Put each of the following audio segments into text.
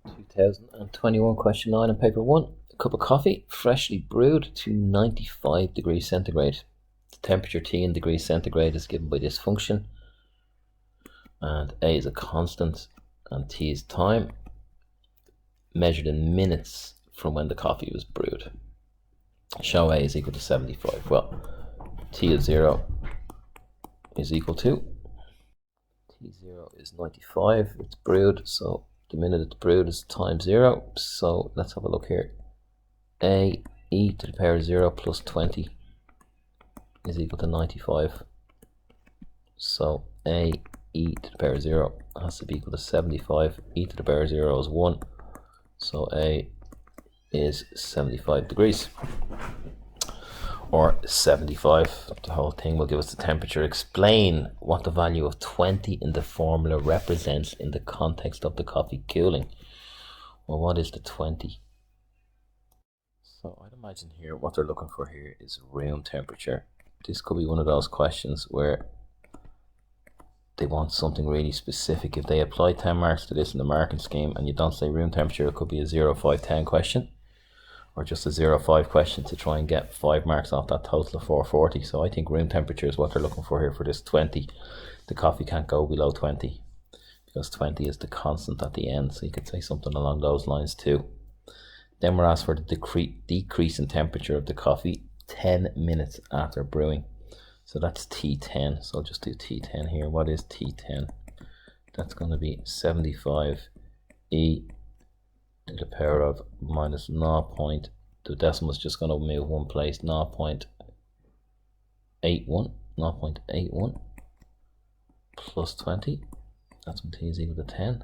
2021 question 9 on paper 1. A cup of coffee, freshly brewed to 95 degrees centigrade. The temperature T in degrees centigrade is given by this function, and A is a constant and T is time, measured in minutes from when the coffee was brewed. Show A is equal to 75. Well, T of 0 is equal to T0 is 95. It's brewed, so the minute it's brewed is times 0. So let's have a look here. A e to the power of 0 plus 20 is equal to 95. So A e to the power of 0 has to be equal to 75. E to the power of 0 is 1. So A is 75 degrees. Or 75. The whole thing will give us the temperature. Explain what the value of 20 in the formula represents in the context of the coffee cooling. Well, what is the 20? So I'd imagine here what they're looking for here is room temperature. This could be one of those questions where they want something really specific. If they apply 10 marks to this in the marking scheme and you don't say room temperature, it could be a 0, 5, 10 question. Or just a 0, 5 question to try and get 5 marks off that total of 440. So I think room temperature is what they're looking for here for this 20. The coffee can't go below 20 because 20 is the constant at the end. So you could say something along those lines too. Then we're asked for the decrease in temperature of the coffee 10 minutes after brewing. So that's T10. So I'll just do T10 here. What is T10? That's going to be 75 E to the power of minus 0. The decimal is just going to move one place, 0.81 plus 20. That's when T is equal to 10.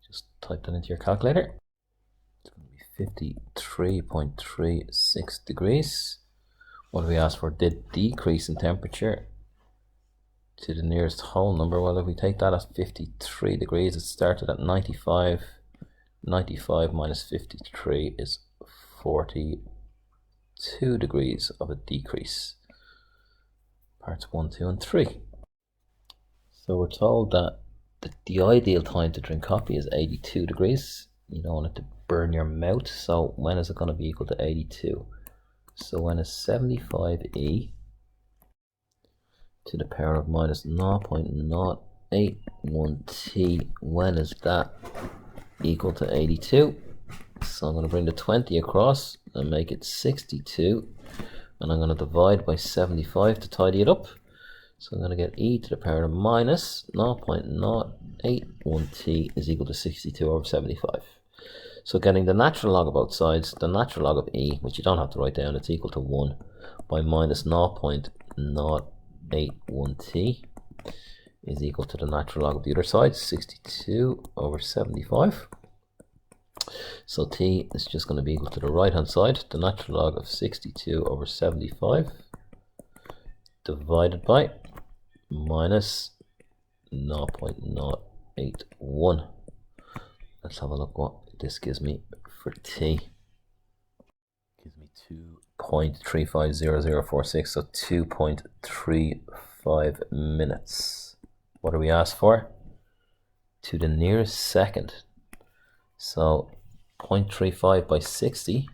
Just type that into your calculator. It's going to be 53.36 degrees. What do we ask for? The decrease in temperature to the nearest whole number. Well, if we take that as 53 degrees, it started at 95. 95 minus 53 is 42 degrees of a decrease. Parts 1, 2 and 3. So we're told that the ideal time to drink coffee is 82 degrees. You don't want it to burn your mouth. So when is it going to be equal to 82? So when is 75E to the power of minus 0.081T, when is that equal to 82? So I'm going to bring the 20 across and make it 62, and I'm going to divide by 75 to tidy it up. So I'm going to get e to the power of minus 0.081t is equal to 62 over 75. So getting the natural log of both sides, the natural log of e, which you don't have to write down, it's equal to 1 by minus 0.081t is equal to the natural log of the other side, 62 over 75. So t is just going to be equal to the right hand side, the natural log of 62 over 75 divided by minus 0.081. Let's have a look what this gives me for t. It gives me 2.350046, so 2.35 minutes. What are we asked for? To the nearest second. So 0.35 by 60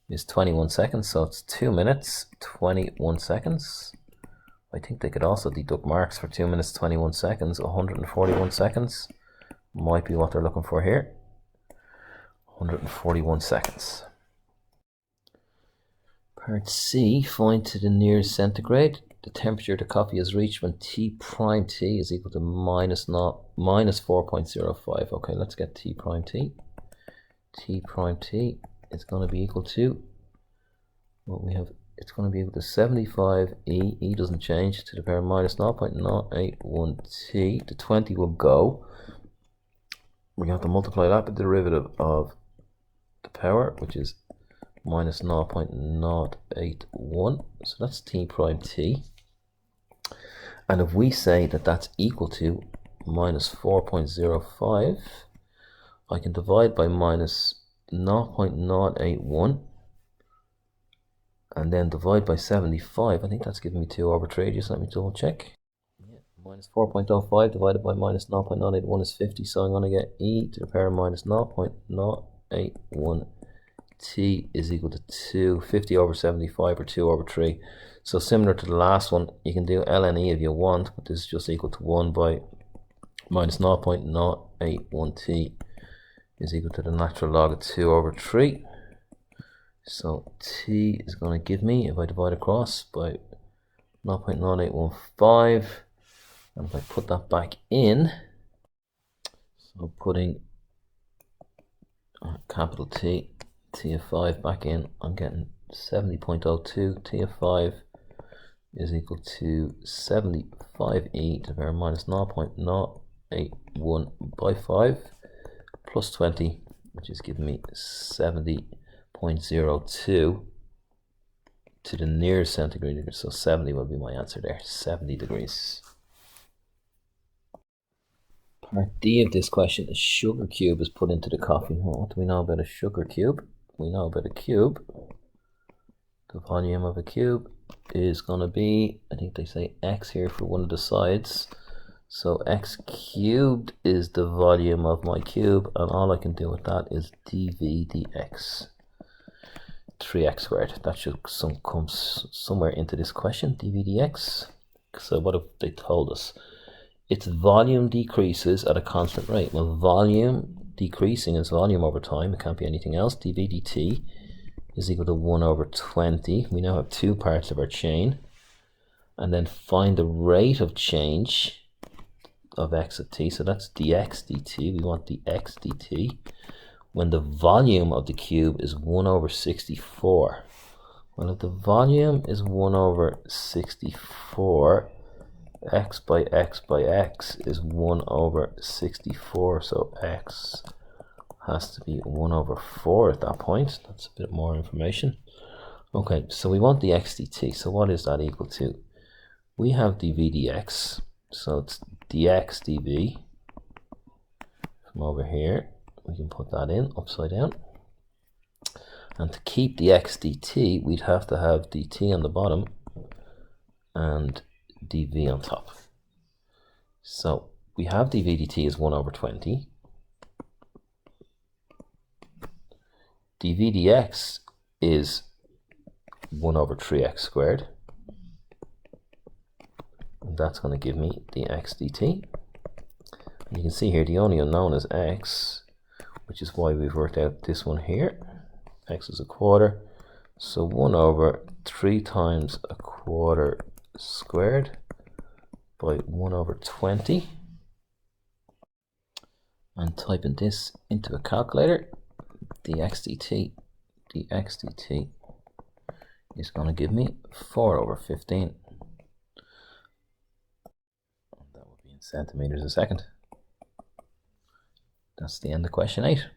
is 21 seconds, so it's 2 minutes, 21 seconds. I think they could also deduct marks for 2 minutes, 21 seconds, 141 seconds. Might be what they're looking for here. 141 seconds. Part C, find to the nearest centigrade the temperature of the coffee is reached when T prime T is equal to minus 4.05. Okay, let's get T prime T. T prime T is going to be equal to what we have. It's going to be equal to 75 E. E doesn't change, to the power minus 0.081 T. The 20 will go. We're going to have to multiply that with the derivative of the power, which is minus 0.081. So that's T prime T. And if we say that that's equal to minus 4.05, I can divide by minus 0.081 and then divide by 75. I think that's giving me 2 over 3. Just let me double check. Yeah, Minus 4.05 divided by minus 0.081 is 50, so I'm going to get e to the power of minus 0.081 t is equal to 2, 50 over 75, or 2 over 3. So similar to the last one, you can do ln e if you want, but this is just equal to 1 by minus 0.081 t is equal to the natural log of 2 over 3. So t is going to give me, if I divide across by 0.0815, and if I put that back in, so putting capital T, T of 5 back in, I'm getting 70.02. T of 5 is equal to 75e to the power minus 0.081 by 5 plus 20, which is giving me 70.02 to the nearest centigrade degree. So 70 will be my answer there, 70 degrees. Part D of this question, a sugar cube is put into the coffee. Well, what do we know about a sugar cube? We know about a cube. The volume of a cube is going to be, I think they say x here for one of the sides. So x cubed is the volume of my cube, and all I can do with that is dv dx. 3x squared. That should come somewhere into this question, dv dx. So what have they told us? Its volume decreases at a constant rate. Well, volume decreasing is volume over time. It can't be anything else. dv dt is equal to 1 over 20. We now have two parts of our chain. And then find the rate of change of x of t. So that's dx dt. We want the x dt when the volume of the cube is 1 over 64. Well, if the volume is 1 over 64, x by x by x is 1 over 64, so x has to be 1 over 4 at that point. That's a bit more information. Okay, so we want the x dt, so what is that equal to? We have dv dx, so it's dx dv. From over here, we can put that in upside down. And to keep the x dt, we'd have to have dt on the bottom and dv on top. So we have dv dt is 1 over 20. dv dx is 1 over 3x squared. And that's going to give me the x dt. And you can see here the only unknown is x, which is why we've worked out this one here. X is a quarter. So 1 over 3 times a quarter squared by 1 over 20. And typing this into a calculator, dx dt is going to give me 4 over 15. That would be in centimeters a second. That's the end of question 8.